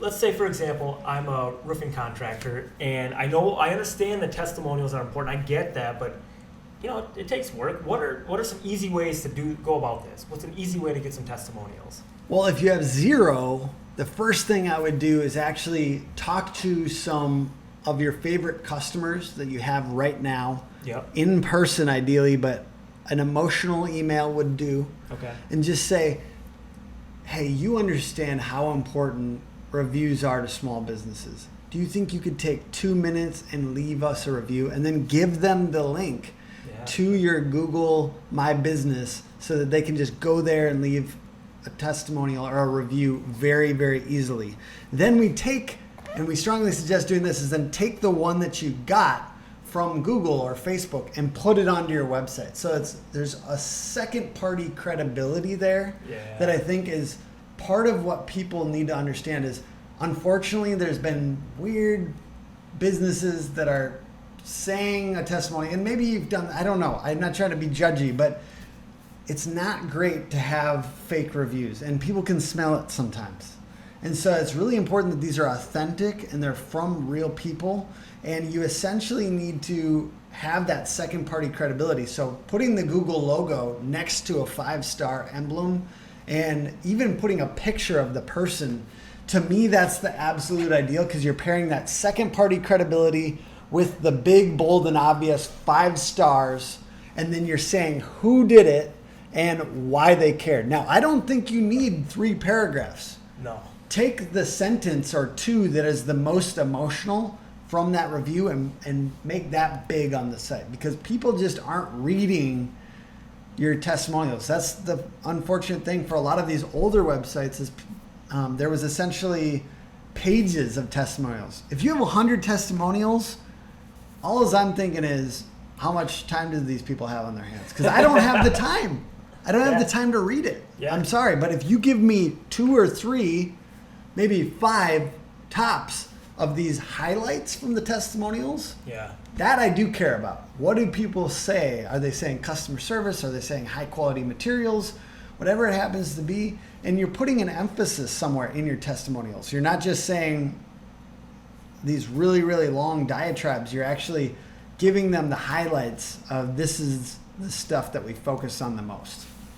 let's say, for example, I'm a roofing contractor, and I understand the testimonials are important. I get that, but it takes work. What are some easy ways to go about this? What's an easy way to get some testimonials? Well, if you have zero, the first thing I would do is actually talk to some of your favorite customers that you have right now, in person ideally, but an emotional email would do. Okay. And just say, hey, you understand how important reviews are to small businesses. Do you think you could take 2 minutes and leave us a review, and then give them the link to your Google My Business so that they can just go there and leave a testimonial or a review very, very easily. Then we strongly suggest doing this, is then take the one that you got from Google or Facebook and put it onto your website. So there's a second party credibility there that I think is part of what people need to understand. Is unfortunately there's been weird businesses that are saying a testimony, and maybe you've done, I don't know, I'm not trying to be judgy, but it's not great to have fake reviews, and people can smell it sometimes. And so it's really important that these are authentic and they're from real people, and you essentially need to have that second party credibility. So putting the Google logo next to a 5-star emblem, and even putting a picture of the person, to me that's the absolute ideal, because you're pairing that second party credibility with the big, bold, and obvious 5 stars, and then you're saying who did it and why they cared. Now, I don't think you need 3 paragraphs. No. Take the sentence or 2 that is the most emotional from that review and make that big on the site, because people just aren't reading your testimonials. That's the unfortunate thing for a lot of these older websites, is there was essentially pages of testimonials. If you have 100 testimonials, all I'm thinking is, how much time do these people have on their hands? Because I don't have the time. I don't have the time to read it. Yeah. I'm sorry, but if you give me 2 or 3, maybe 5 tops of these highlights from the testimonials, that I do care about. What do people say? Are they saying customer service? Are they saying high quality materials? Whatever it happens to be. And you're putting an emphasis somewhere in your testimonials. You're not just saying these really, really long diatribes. You're actually giving them the highlights of, this is the stuff that we focus on the most.